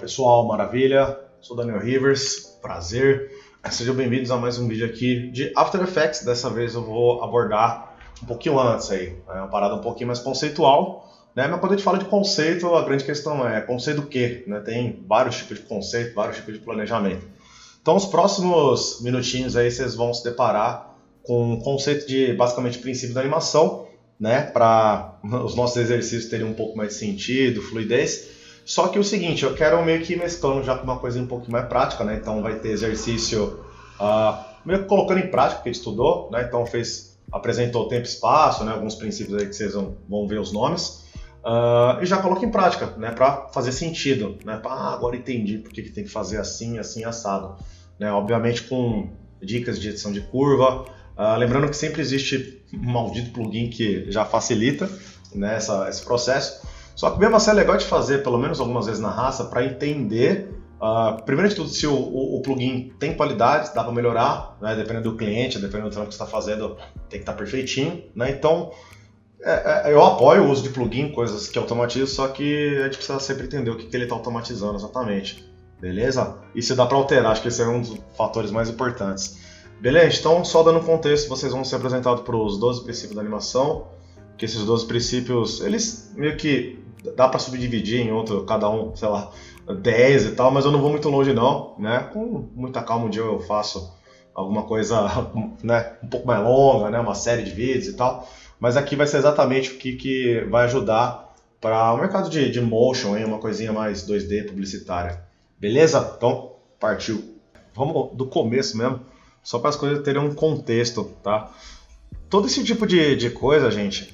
pessoal, maravilha? Sou Daniel Rivers, prazer. Sejam bem-vindos a mais um vídeo aqui de After Effects. Dessa vez eu vou abordar um pouquinho antes aí, uma parada um pouquinho mais conceitual, né? Mas quando a gente fala de conceito, a grande questão é conceito do quê? Né? Tem vários tipos de conceito, vários tipos de planejamento. Então, os próximos minutinhos aí vocês vão se deparar com um conceito de basicamente princípio da animação, né? Para os nossos exercícios terem um pouco mais de sentido, fluidez. Só que o seguinte, eu quero meio que ir mesclando já com uma coisa um pouquinho mais prática, né? Então vai ter exercício meio que colocando em prática, que a gente estudou, né? Então apresentou tempo e espaço, né? Alguns princípios aí que vocês vão ver os nomes. E já coloca em prática, né? Para fazer sentido, né? Agora entendi por que tem que fazer assim, assim, assado. Né? Obviamente com dicas de edição de curva. Lembrando que sempre existe um maldito plugin que já facilita, né, esse processo. Só que mesmo assim é legal de fazer, pelo menos algumas vezes na raça, para entender, primeiro de tudo, se o plugin tem qualidade, dá para melhorar, né, dependendo do cliente, dependendo do trampo que você está fazendo, tem que estar perfeitinho. Né? Então, eu apoio o uso de plugin, coisas que automatizam, só que a gente precisa sempre entender o que ele está automatizando exatamente. Beleza? E se dá para alterar, acho que esse é um dos fatores mais importantes. Beleza? Então, só dando contexto, vocês vão ser apresentados para os 12 princípios da animação, que esses 12 princípios, eles meio que dá para subdividir em outro, cada um, sei lá, 10 e tal, mas eu não vou muito longe não, né? Com muita calma um dia eu faço alguma coisa, né, um pouco mais longa, né, uma série de vídeos e tal, mas aqui vai ser exatamente o que vai ajudar para o mercado de motion, hein, uma coisinha mais 2D publicitária. Beleza? Então, partiu. Vamos do começo mesmo, só para as coisas terem um contexto, tá? Todo esse tipo de coisa, gente,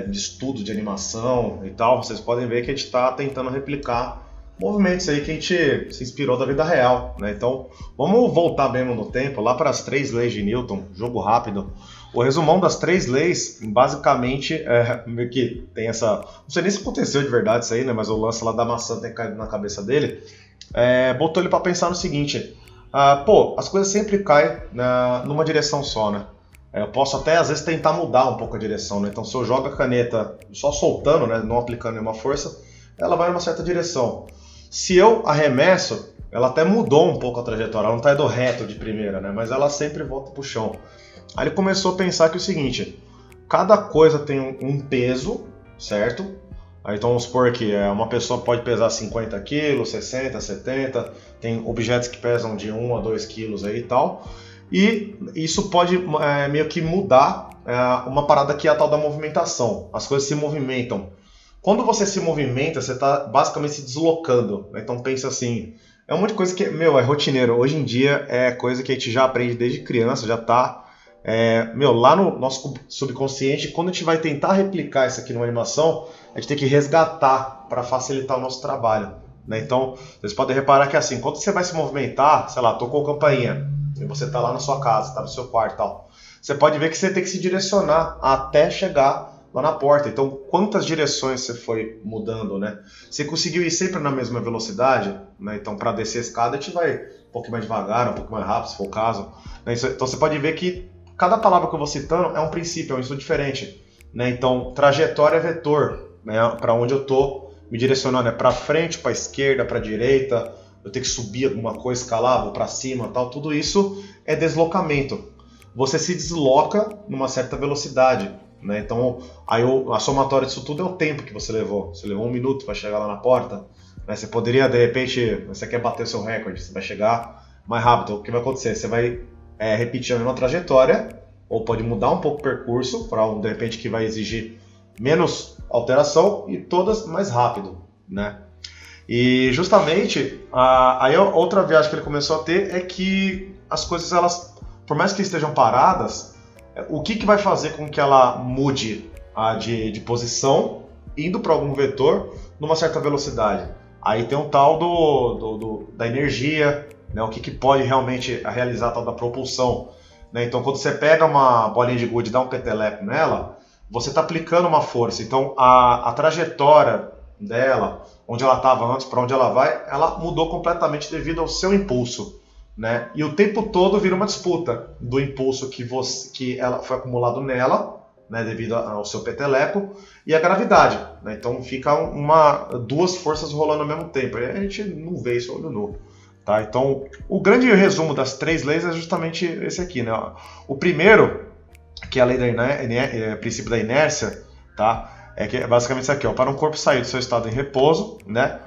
de estudo de animação e tal, vocês podem ver que a gente está tentando replicar movimentos aí que a gente se inspirou da vida real, né? Então, vamos voltar mesmo no tempo, lá para as 3 leis de Newton, jogo rápido. O resumão das 3 leis, basicamente, meio que tem essa... Não sei nem se aconteceu de verdade isso aí, né? Mas o lance lá da maçã ter caído na cabeça dele, botou ele para pensar no seguinte, as coisas sempre caem numa direção só, né? Eu posso até, às vezes, tentar mudar um pouco a direção, né? Então, se eu jogo a caneta só soltando, né, não aplicando nenhuma força, ela vai numa certa direção. Se eu arremesso, ela até mudou um pouco a trajetória, ela não está indo reto de primeira, né? Mas ela sempre volta para o chão. Aí ele começou a pensar que é o seguinte, cada coisa tem um peso, certo? Aí, então, vamos supor que uma pessoa pode pesar 50 quilos, 60, 70, tem objetos que pesam de 1 a 2 quilos aí e tal. E isso pode meio que mudar uma parada que é a tal da movimentação. As coisas se movimentam. Quando você se movimenta, você está basicamente se deslocando. Né? Então pensa assim, é um monte de coisa que, é rotineiro. Hoje em dia é coisa que a gente já aprende desde criança, já está lá no nosso subconsciente. Quando a gente vai tentar replicar isso aqui numa animação, a gente tem que resgatar para facilitar o nosso trabalho. Né? Então, vocês podem reparar que assim, quando você vai se movimentar, sei lá, tocou campainha, e você está lá na sua casa, está no seu quarto e tal, você pode ver que você tem que se direcionar até chegar lá na porta. Então, quantas direções você foi mudando, né? Você conseguiu ir sempre na mesma velocidade, né? Então, para descer a escada, a gente vai um pouco mais devagar, um pouco mais rápido, se for o caso. Né? Então, você pode ver que cada palavra que eu vou citando é um princípio, é um estudo diferente. Né? Então, trajetória é vetor, né? Para onde eu estou me direcionando, é para frente, para esquerda, para direita, eu tenho que subir alguma coisa, escalar, vou para cima, tal, tudo isso é deslocamento. Você se desloca numa certa velocidade, né? Então, aí a somatória disso tudo é o tempo que você levou. Você levou 1 minuto para chegar lá na porta, né? Você poderia, de repente, você quer bater o seu recorde, você vai chegar mais rápido. O que vai acontecer? Você vai repetir a mesma trajetória, ou pode mudar um pouco o percurso, para de repente que vai exigir menos alteração e todas mais rápido, né? E justamente, aí outra viagem que ele começou a ter é que as coisas, elas, por mais que estejam paradas, o que vai fazer com que ela mude de posição, indo para algum vetor, numa certa velocidade? Aí tem um tal da energia, né? O que pode realmente realizar a tal da propulsão. Né? Então, quando você pega uma bolinha de gude e dá um peteleco nela, você está aplicando uma força. Então, a trajetória dela, onde ela estava antes, para onde ela vai, ela mudou completamente devido ao seu impulso, né? E o tempo todo vira uma disputa do impulso que ela foi acumulado nela, né, devido ao seu peteleco, e a gravidade, né? Então fica duas forças rolando ao mesmo tempo. A gente não vê isso olho nu. Tá? Então, o grande resumo das 3 leis é justamente esse aqui, né? O primeiro, que é a lei da princípio da inércia, tá? Que é basicamente isso aqui, ó, para um corpo sair do seu estado em repouso, né?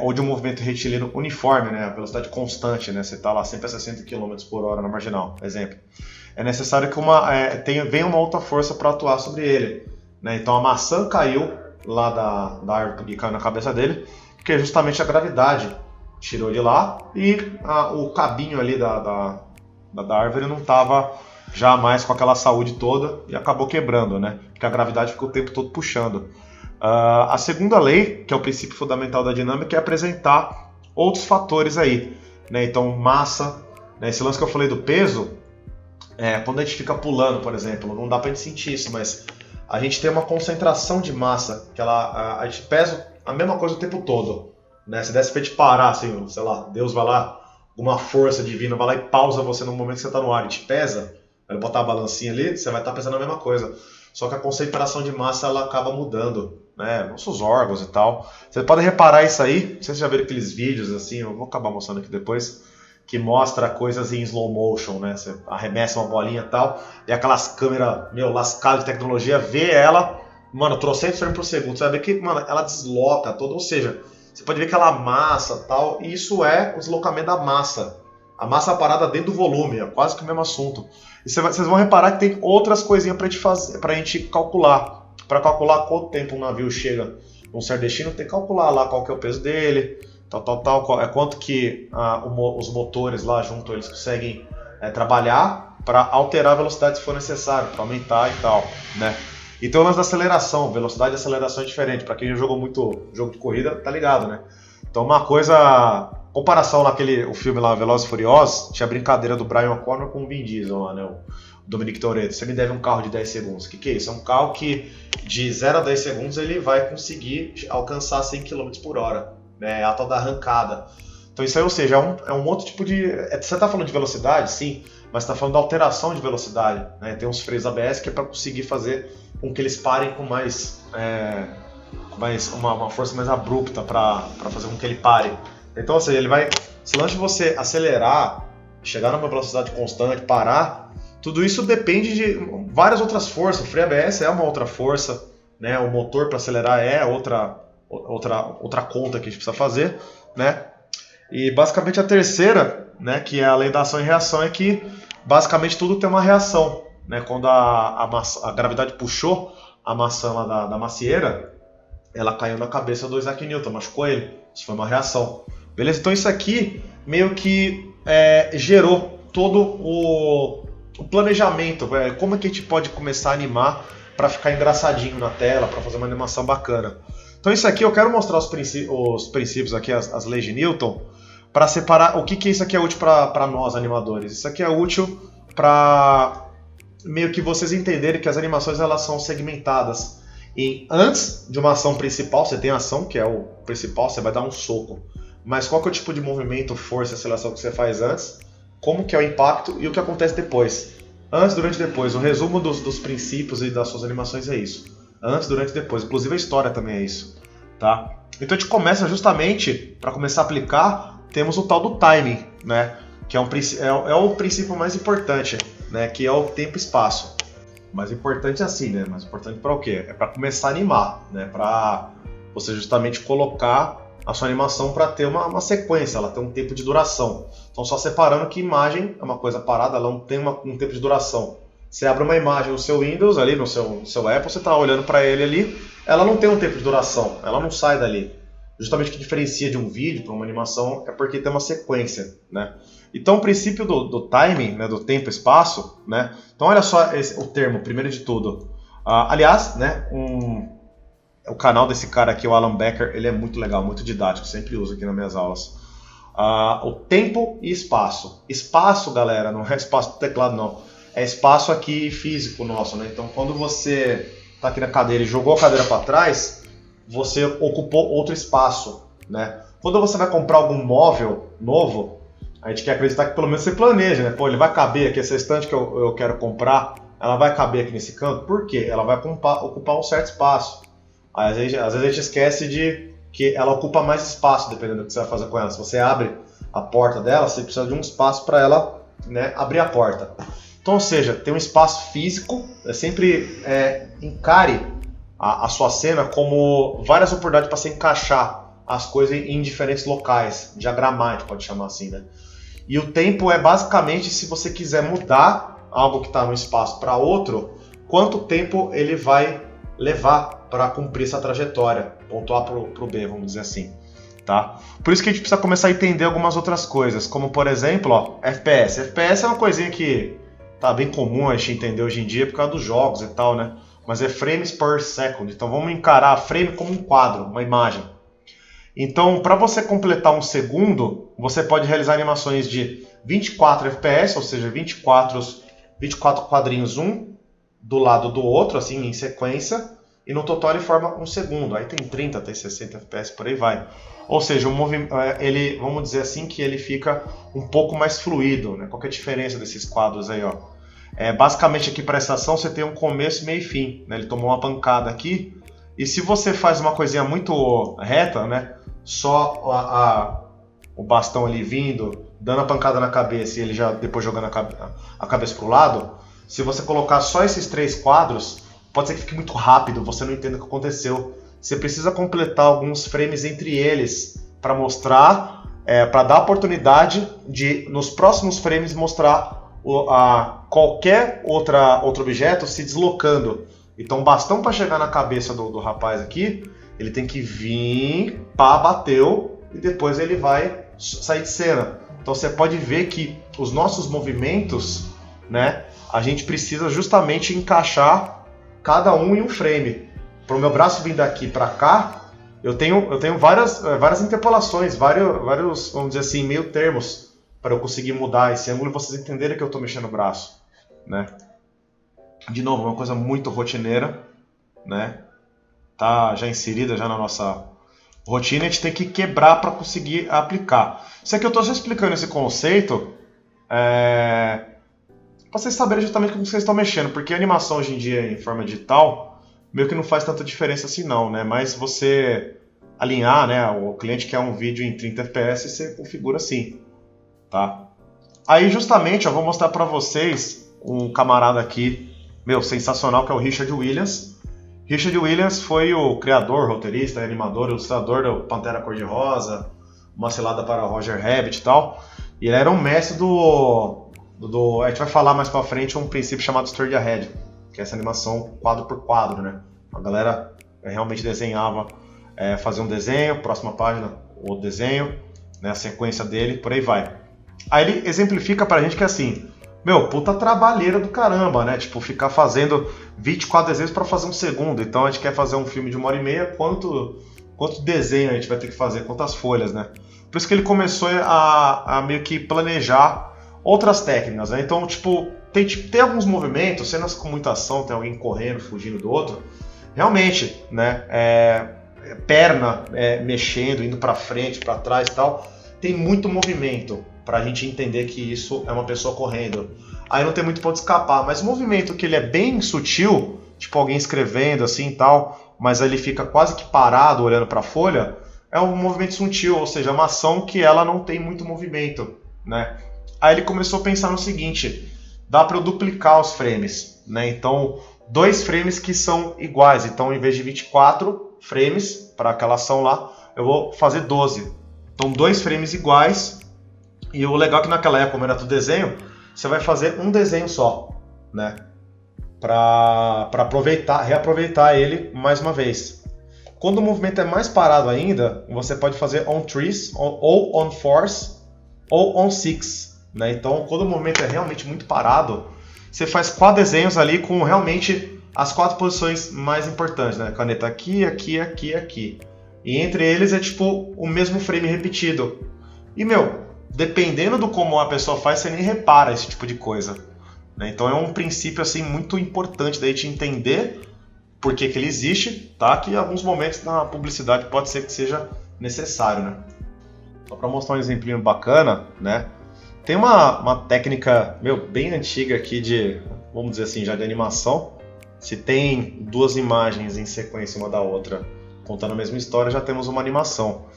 Ou de um movimento retilíneo uniforme, né? A velocidade constante, né? Você está lá sempre a 60 km por hora na marginal, exemplo. É necessário que venha uma outra força para atuar sobre ele, né? Então a maçã caiu lá da árvore que caiu na cabeça dele, porque justamente a gravidade tirou ele lá e o cabinho ali da árvore não estava já mais com aquela saúde toda e acabou quebrando, né? Porque a gravidade ficou o tempo todo puxando. A segunda lei, que é o princípio fundamental da dinâmica, é apresentar outros fatores aí, né? Então massa, né? Esse lance que eu falei do peso, quando a gente fica pulando, por exemplo, não dá pra gente sentir isso, mas a gente tem uma concentração de massa, que a gente pesa a mesma coisa o tempo todo, né? Se desse pra gente parar, assim, sei lá, Deus vai lá, alguma força divina vai lá e pausa você no momento que você tá no ar e te pesa, vai botar a balancinha ali, você vai estar pesando a mesma coisa. Só que a concentração de massa ela acaba mudando, né? Nossos órgãos e tal. Você pode reparar isso aí, não sei se vocês já viram aqueles vídeos assim, eu vou acabar mostrando aqui depois, que mostra coisas em slow motion, né? Você arremessa uma bolinha e tal, e aquelas câmeras, lascadas de tecnologia, vê ela, mano, 300 frames por segundo. Você vai ver que, mano, ela desloca toda, ou seja, você pode ver que ela amassa e tal, e isso é o deslocamento da massa. A massa parada dentro do volume, é quase que o mesmo assunto. E vocês vão reparar que tem outras coisinhas pra gente calcular. Para calcular quanto tempo um navio chega num certo destino, tem que calcular lá qual que é o peso dele, quanto que os motores lá junto eles conseguem trabalhar para alterar a velocidade se for necessário, para aumentar e tal, né? Então o lance da aceleração, velocidade e aceleração é diferente. Para quem já jogou muito jogo de corrida, tá ligado, né? Então uma coisa, comparação o filme lá, Velozes e Furiosos, tinha a brincadeira do Brian O'Connor com o Vin Diesel lá, né? O Dominic Toretto. Você me deve um carro de 10 segundos. O que é isso? É um carro que de 0 a 10 segundos ele vai conseguir alcançar 100 km por hora, né? A tal da arrancada. Então isso aí, ou seja, é um outro tipo de... Você está falando de velocidade, sim, mas está falando da alteração de velocidade, né? Tem uns freios ABS que é para conseguir fazer com que eles parem com uma força mais abrupta para fazer com que ele pare. Então, ou seja, se antes de você acelerar, chegar numa velocidade constante, parar, tudo isso depende de várias outras forças. O freio ABS é uma outra força, né? O motor para acelerar é outra conta que a gente precisa fazer, né? E basicamente a terceira, né, que é a lei da ação e reação, é que basicamente tudo tem uma reação, né? Quando a gravidade puxou a maçã lá da macieira, ela caiu na cabeça do Isaac Newton, machucou ele. Isso foi uma reação. Beleza? Então isso aqui meio que gerou todo o planejamento. Como é que a gente pode começar a animar para ficar engraçadinho na tela, para fazer uma animação bacana. Então isso aqui eu quero mostrar os princípios aqui, as leis de Newton, para separar o que isso aqui é útil para nós animadores. Isso aqui é útil para meio que vocês entenderem que as animações elas são segmentadas. E antes de uma ação principal, você tem a ação, que é o principal, você vai dar um soco. Mas qual que é o tipo de movimento, força e aceleração que você faz antes? Como que é o impacto e o que acontece depois? Antes, durante e depois. O resumo dos princípios e das suas animações é isso. Antes, durante e depois. Inclusive a história também é isso. Tá? Então a gente começa justamente, para começar a aplicar, temos o tal do timing, né? Que é o princípio mais importante, né? Que é o tempo e espaço. Mais importante assim, né? Mais importante para o quê? É para começar a animar, né? Para você justamente colocar a sua animação para ter uma sequência, ela tem um tempo de duração. Então só separando que imagem é uma coisa parada, ela não tem um tempo de duração. Você abre uma imagem no seu Windows, ali no seu Apple, você está olhando para ele ali, ela não tem um tempo de duração, ela não sai dali. Justamente o que diferencia de um vídeo para uma animação é porque tem uma sequência, né? Então o princípio do timing, né, do tempo e espaço, né? Então olha só o termo, primeiro de tudo. Aliás, né, o canal desse cara aqui, o Alan Becker, ele é muito legal, muito didático, sempre uso aqui nas minhas aulas. O tempo e espaço. Espaço, galera, não é espaço do teclado, não. É espaço aqui físico nosso, né? Então quando você está aqui na cadeira e jogou a cadeira para trás, você ocupou outro espaço, né? Quando você vai comprar algum móvel novo, a gente quer acreditar que pelo menos você planeja, né? Pô, ele vai caber aqui essa estante que eu quero comprar ela vai caber aqui nesse canto? Por quê? Ela vai ocupar um certo espaço. Às vezes a gente esquece de que ela ocupa mais espaço, dependendo do que você vai fazer com ela. Se você abre a porta dela, você precisa de um espaço para ela, né, abrir a porta. Então, ou seja, tem um espaço físico, sempre encare a sua cena como várias oportunidades para você encaixar as coisas em diferentes locais, diagramar, a gente pode chamar assim, né? E o tempo é basicamente se você quiser mudar algo que está no espaço para outro, quanto tempo ele vai levar para cumprir essa trajetória, ponto A para o B, vamos dizer assim. Tá? Por isso que a gente precisa começar a entender algumas outras coisas, como por exemplo, ó, FPS. FPS é uma coisinha que tá bem comum a gente entender hoje em dia por causa dos jogos e tal, né? Mas é frames per second, então vamos encarar frame como um quadro, uma imagem. Então, para você completar um segundo, você pode realizar animações de 24 FPS, ou seja, 24 quadrinhos um do lado do outro, assim, em sequência, e no total ele forma um segundo. Aí tem 30, tem 60 FPS, por aí vai. Ou seja, ele, vamos dizer assim, que ele fica um pouco mais fluido, né? Qual que é a diferença desses quadros aí, ó? Basicamente aqui para essa ação você tem um começo, meio e fim, né? Ele tomou uma pancada aqui, e se você faz uma coisinha muito reta, né? Só o bastão ali vindo, dando a pancada na cabeça e ele já depois jogando a cabeça para o lado, se você colocar só esses 3 quadros, pode ser que fique muito rápido, você não entenda o que aconteceu. Você precisa completar alguns frames entre eles para mostrar, para dar a oportunidade de, nos próximos frames, mostrar qualquer outro objeto se deslocando. Então, o bastão para chegar na cabeça do rapaz aqui, ele tem que vir, pá, bateu, e depois ele vai sair de cena. Então, você pode ver que os nossos movimentos, né, a gente precisa justamente encaixar cada um em um frame. Para o meu braço vir daqui para cá, eu tenho várias interpolações, vários, vamos dizer assim, meio termos para eu conseguir mudar esse ângulo e vocês entenderem que eu estou mexendo o braço, né? De novo, uma coisa muito rotineira, né? Tá já inserida já na nossa rotina, a gente tem que quebrar para conseguir aplicar. Isso aqui eu estou só explicando esse conceito para vocês saberem justamente como vocês estão mexendo, porque a animação hoje em dia em forma digital meio que não faz tanta diferença assim não, né? Mas você alinhar, né? O cliente quer um vídeo em 30 fps, você configura assim, tá? Aí justamente eu vou mostrar para vocês um camarada aqui, meu, sensacional, que é o Richard Williams. Richard Williams foi o criador, roteirista, animador, ilustrador do Pantera Cor-de-Rosa, Uma Cilada para Roger Rabbit e tal. E ele era um mestre a gente vai falar mais pra frente um princípio chamado Story Ahead, que é essa animação quadro por quadro, né? A galera realmente desenhava, fazia um desenho, próxima página, o desenho, né, a sequência dele, por aí vai. Aí ele exemplifica pra gente que é assim, meu, puta trabalheira do caramba, né? Tipo, ficar fazendo 24 desenhos pra fazer um segundo. Então a gente quer fazer um filme de 1h30, quanto desenho a gente vai ter que fazer, quantas folhas, né? Por isso que ele começou a meio que planejar outras técnicas, né? Então, tipo, tem alguns movimentos, cenas com muita ação, tem alguém correndo, fugindo do outro. Realmente, né? Perna mexendo, indo pra frente, pra trás e tal. Tem muito movimento pra gente entender que isso é uma pessoa correndo. Aí não tem muito ponto de escapar, mas o movimento que ele é bem sutil, tipo alguém escrevendo assim e tal, mas ele fica quase que parado olhando pra folha, é um movimento sutil, ou seja, uma ação que ela não tem muito movimento, né? Aí ele começou a pensar no seguinte, dá para eu duplicar os frames, né? Então, 2 frames que são iguais, então em vez de 24 frames para aquela ação lá, eu vou fazer 12. Então, 2 frames iguais, e o legal é que naquela época, como era tudo desenho, você vai fazer um desenho só, né? Para reaproveitar ele mais uma vez. Quando o movimento é mais parado ainda, você pode fazer on 3, ou on 4, ou on 6. Né? Então, quando o movimento é realmente muito parado, você faz 4 desenhos ali com realmente as 4 posições mais importantes, né? Caneta aqui, aqui, aqui, aqui. E entre eles é tipo o mesmo frame repetido. E, meu, dependendo do como a pessoa faz, você nem repara esse tipo de coisa. Né? Então é um princípio assim, muito importante da gente entender por que ele existe, tá? Que em alguns momentos na publicidade pode ser que seja necessário, né? Só para mostrar um exemplinho bacana, né? Tem uma técnica, meu, bem antiga aqui vamos dizer assim, já de animação. Se tem duas imagens em sequência uma da outra, contando a mesma história, já temos uma animação.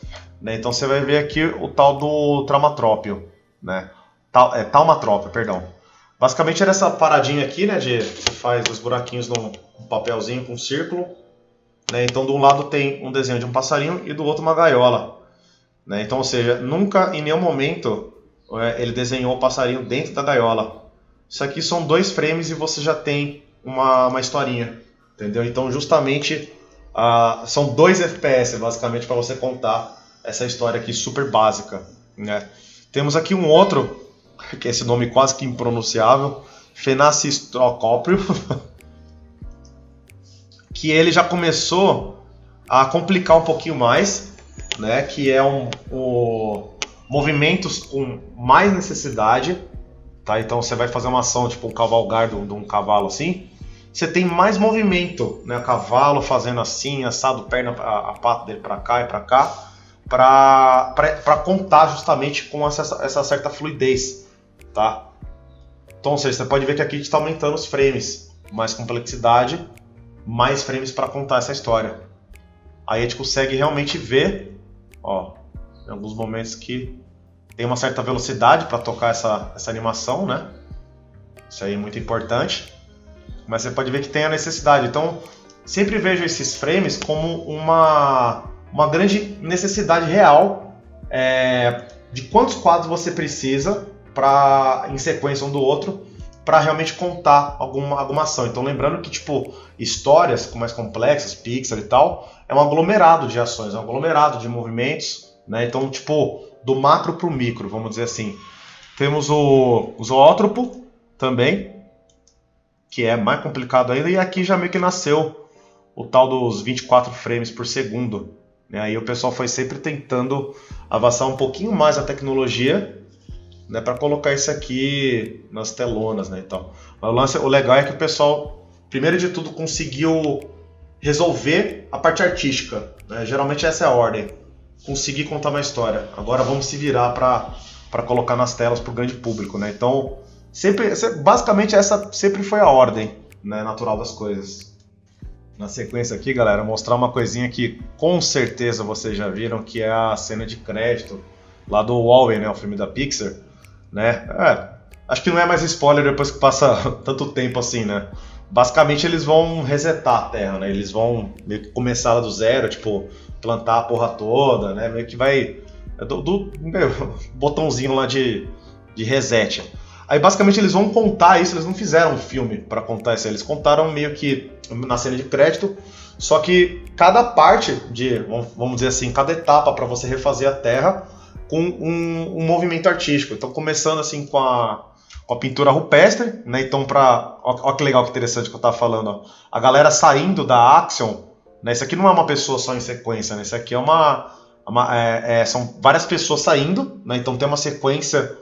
Né? Então você vai ver aqui o tal do traumatrópio, né? Taumatrópio, perdão. Basicamente era essa paradinha aqui, né? Você faz os buraquinhos num papelzinho com um círculo. Né? Então de um lado tem um desenho de um passarinho e do outro uma gaiola. Né? Então, ou seja, nunca em nenhum momento ele desenhou o passarinho dentro da gaiola. Isso aqui são 2 frames e você já tem uma historinha, entendeu? Então justamente são 2 FPS basicamente para você contar essa história aqui super básica, né? Temos aqui um outro, que é esse nome quase que impronunciável, Phenacistocóprio, que ele já começou a complicar um pouquinho mais, né? Que é movimentos com mais necessidade. Tá? Então você vai fazer uma ação tipo um cavalgar de um cavalo assim, você tem mais movimento, né? O cavalo fazendo assim, assado, perna, a pata dele para cá e para cá, para contar justamente com essa certa fluidez, tá? Então, ou seja, você pode ver que aqui a gente está aumentando os frames, mais complexidade, mais frames para contar essa história. Aí a gente consegue realmente ver, ó, em alguns momentos que tem uma certa velocidade para tocar essa animação, né? Isso aí é muito importante. Mas você pode ver que tem a necessidade. Então, sempre vejo esses frames como uma grande necessidade real de quantos quadros você precisa em sequência um do outro para realmente contar alguma ação. Então, lembrando que tipo histórias mais complexas, Pixar e tal, é um aglomerado de ações, é um aglomerado de movimentos, né? Então, tipo do macro para o micro, vamos dizer assim. Temos o zoótropo também, que é mais complicado ainda, e aqui já meio que nasceu o tal dos 24 frames por segundo. Né? Aí o pessoal foi sempre tentando avançar um pouquinho mais a tecnologia, né, para colocar isso aqui nas telonas. Né, então. Mas o legal é que o pessoal, primeiro de tudo, conseguiu resolver a parte artística. Né? Geralmente essa é a ordem. Conseguir contar uma história. Agora vamos se virar para colocar nas telas para o grande público, né? Então, basicamente essa sempre foi a ordem, né, natural das coisas. Na sequência aqui, galera, mostrar uma coisinha que com certeza vocês já viram, que é a cena de crédito lá do Wall-E, né, o filme da Pixar, né? Acho que não é mais spoiler depois que passa tanto tempo assim, né? Basicamente eles vão resetar a Terra, né? Eles vão meio que começar do zero, tipo plantar a porra toda, né? Meio que vai botãozinho lá de reset. Aí basicamente eles vão contar isso, eles não fizeram um filme para contar isso, eles contaram meio que na cena de crédito, só que cada parte vamos dizer assim, cada etapa para você refazer a Terra com um movimento artístico. Então começando assim com a pintura rupestre, né? Então olha que legal, que interessante que eu tava falando, ó. A galera saindo da Axion. Né? Isso aqui não é uma pessoa só em sequência, né? Isso aqui são várias pessoas saindo, né? Então tem uma sequência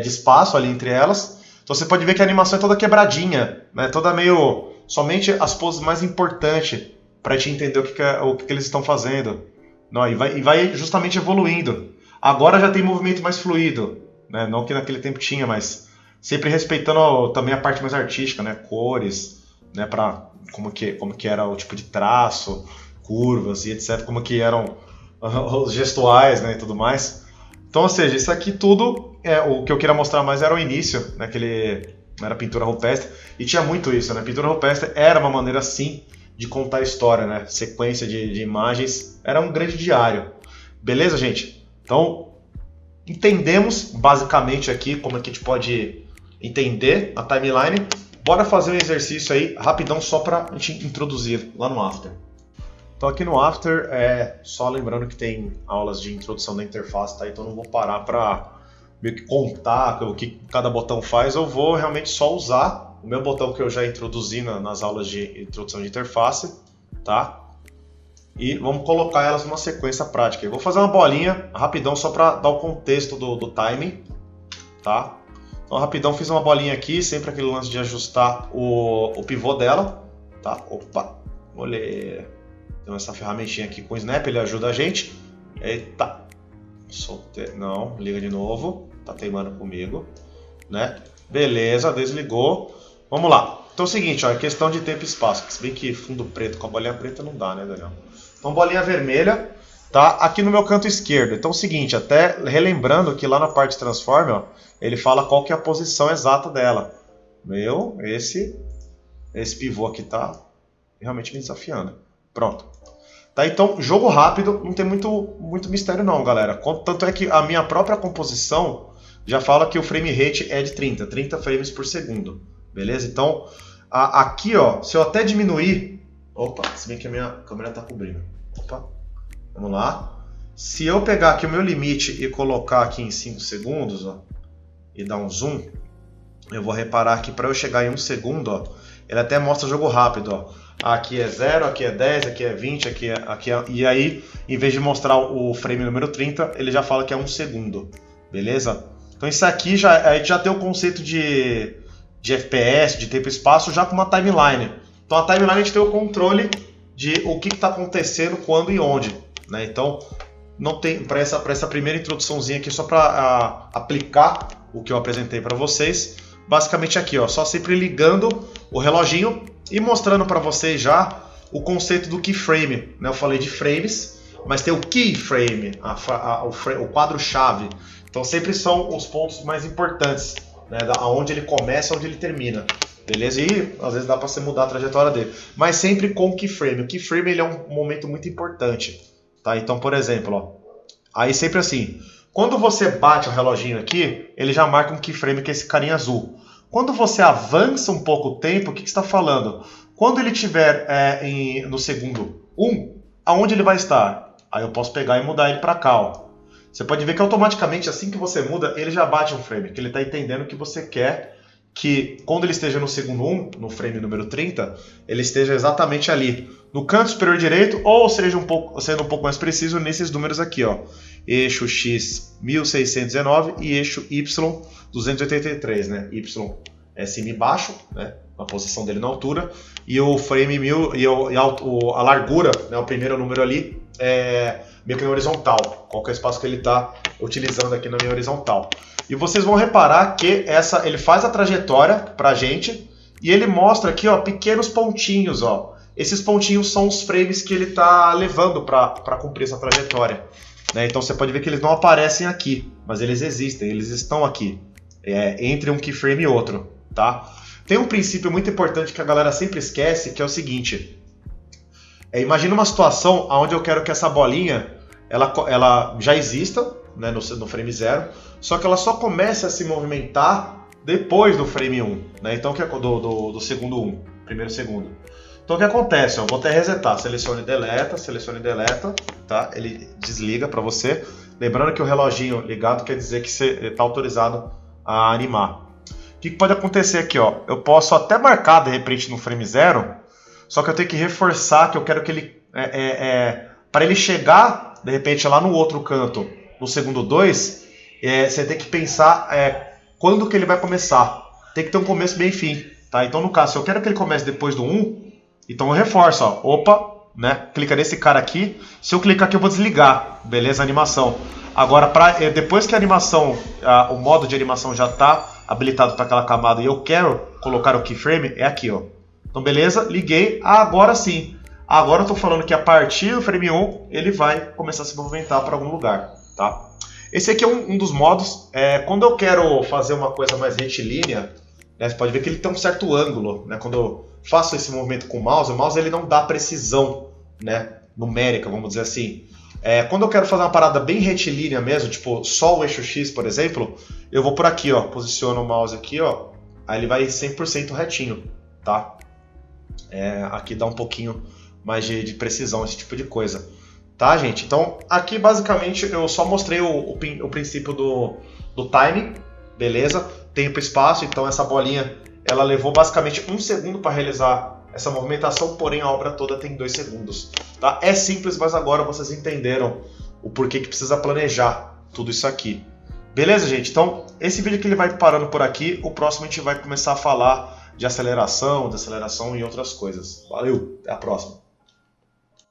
de espaço ali entre elas. Então você pode ver que a animação é toda quebradinha, né? Toda meio somente as poses mais importantes para te entender o que eles estão fazendo. Não, e vai justamente evoluindo. Agora já tem movimento mais fluido, né? Não que naquele tempo tinha, mas sempre respeitando também a parte mais artística, né? Cores, né? Para como que era o tipo de traço, curvas e etc, como que eram os gestuais, né, e tudo mais. Então, ou seja, isso aqui tudo, o que eu queria mostrar mais era o início, né, que era pintura rupestre, e tinha muito isso, né, pintura rupestre era uma maneira, sim, de contar a história, né, sequência de imagens, era um grande diário. Beleza, gente? Então, entendemos basicamente aqui como é que a gente pode entender a timeline. Bora fazer um exercício aí, rapidão, só para a gente introduzir lá no After. Então aqui no After, só lembrando que tem aulas de introdução da interface, tá? Então não vou parar para meio que contar o que cada botão faz, eu vou realmente só usar o meu botão que eu já introduzi nas aulas de introdução de interface, tá? E vamos colocar elas numa sequência prática. Eu vou fazer uma bolinha rapidão só para dar o contexto do timing, tá? Então, rapidão, fiz uma bolinha aqui, sempre aquele lance de ajustar o pivô dela, tá? Opa, olha, tem essa ferramentinha aqui com o Snap, ele ajuda a gente. Eita, soltei, não, liga de novo, tá teimando comigo, né? Beleza, desligou. Vamos lá. Então é o seguinte, ó, é questão de tempo e espaço. Se bem que fundo preto com a bolinha preta não dá, né, Daniel? Então bolinha vermelha, tá? Aqui no meu canto esquerdo. Então é o seguinte, até relembrando que lá na parte transform, ó, ele fala qual que é a posição exata dela. Esse pivô aqui tá realmente me desafiando. Pronto. Tá, então, jogo rápido, não tem muito mistério não, galera. Tanto é que a minha própria composição já fala que o frame rate é de 30 frames por segundo. Beleza? Então, aqui, ó, se eu até diminuir... Opa, se bem que a minha câmera tá cobrindo. Opa, vamos lá. Se eu pegar aqui o meu limite e colocar aqui em 5 segundos, ó, e dar um zoom, eu vou reparar que para eu chegar em 1 segundo, ó, ele até mostra jogo rápido, ó. Aqui é 0, aqui é 10, aqui é 20, aqui é... E aí, em vez de mostrar o frame número 30, ele já fala que é 1 segundo. Beleza? Então isso aqui a gente já tem o conceito de FPS, de tempo e espaço, já com uma timeline. Então a timeline a gente tem o controle de o que está acontecendo, quando e onde. Né? Então, não tem para essa primeira introduçãozinha aqui, só para aplicar o que eu apresentei para vocês. Basicamente aqui, ó, só sempre ligando o reloginho e mostrando para vocês já o conceito do keyframe. Né? Eu falei de frames, mas tem o keyframe, o quadro-chave. Então sempre são os pontos mais importantes, né? Onde ele começa, onde ele termina. Beleza? E às vezes dá para você mudar a trajetória dele. Mas sempre com o keyframe. O keyframe ele é um momento muito importante. Tá? Então, por exemplo, ó, aí sempre assim, quando você bate o reloginho aqui, ele já marca um keyframe que é esse carinha azul. Quando você avança um pouco o tempo, o que você está falando? Quando ele estiver no segundo 1, aonde ele vai estar? Aí eu posso pegar e mudar ele para cá. Ó. Você pode ver que automaticamente, assim que você muda, ele já bate um frame, que ele está entendendo que você quer que quando ele esteja no segundo 1, no frame número 30, ele esteja exatamente ali, no canto superior direito, ou seja, sendo um pouco mais preciso, nesses números aqui, ó. Eixo X 1619 e eixo Y 283, né? Y é cima e baixo, né? A posição dele na altura, e o frame 1000 e a largura, né? O primeiro número ali é meio que na horizontal, qual que é o espaço que ele está utilizando aqui na minha horizontal. E vocês vão reparar que ele faz a trajetória para a gente e ele mostra aqui, ó, pequenos pontinhos, ó. Esses pontinhos são os frames que ele está levando para cumprir essa trajetória. Né? Então você pode ver que eles não aparecem aqui, mas eles existem, eles estão aqui, entre um keyframe e outro. Tá? Tem um princípio muito importante que a galera sempre esquece, que é o seguinte. Imagina uma situação onde eu quero que essa bolinha ela já exista, né, no frame 0, só que ela só começa a se movimentar depois do frame 1, né? Então, do segundo 1, primeiro segundo. Então o que acontece? Eu vou até resetar, selecione e deleta, tá? Ele desliga para você. Lembrando que o reloginho ligado quer dizer que você está autorizado a animar. O que pode acontecer aqui? Ó? Eu posso até marcar de repente no frame 0, só que eu tenho que reforçar que eu quero que ele... para ele chegar de repente lá no outro canto, no segundo 2, você tem que pensar quando que ele vai começar. Tem que ter um começo, meio e fim. Tá? Então no caso, se eu quero que ele comece depois do 1, então eu reforço, ó, opa, né? Clica nesse cara aqui. Se eu clicar aqui eu vou desligar, beleza? A animação. Agora, depois que a animação, o modo de animação já está habilitado para aquela camada e eu quero colocar o keyframe, é aqui, ó. Então beleza, liguei, agora sim. Agora eu estou falando que a partir do frame 1 ele vai começar a se movimentar para algum lugar, tá? Esse aqui é um dos modos. Quando eu quero fazer uma coisa mais retilínea, né, você pode ver que ele tem um certo ângulo, né? Quando eu faço esse movimento com o mouse ele não dá precisão, né, numérica, vamos dizer assim. Quando eu quero fazer uma parada bem retilínea mesmo, tipo só o eixo X, por exemplo, eu vou por aqui, ó, posiciono o mouse aqui, ó, aí ele vai 100% retinho, tá? Aqui dá um pouquinho mais de precisão, esse tipo de coisa. Tá, gente? Então, aqui basicamente eu só mostrei o princípio do timing, beleza? Tempo e espaço, então essa bolinha, ela levou basicamente 1 segundo para realizar essa movimentação, porém a obra toda tem 2 segundos. Tá? É simples, mas agora vocês entenderam o porquê que precisa planejar tudo isso aqui. Beleza, gente? Então, esse vídeo aqui ele vai parando por aqui, o próximo a gente vai começar a falar de aceleração, desaceleração e outras coisas. Valeu, até a próxima.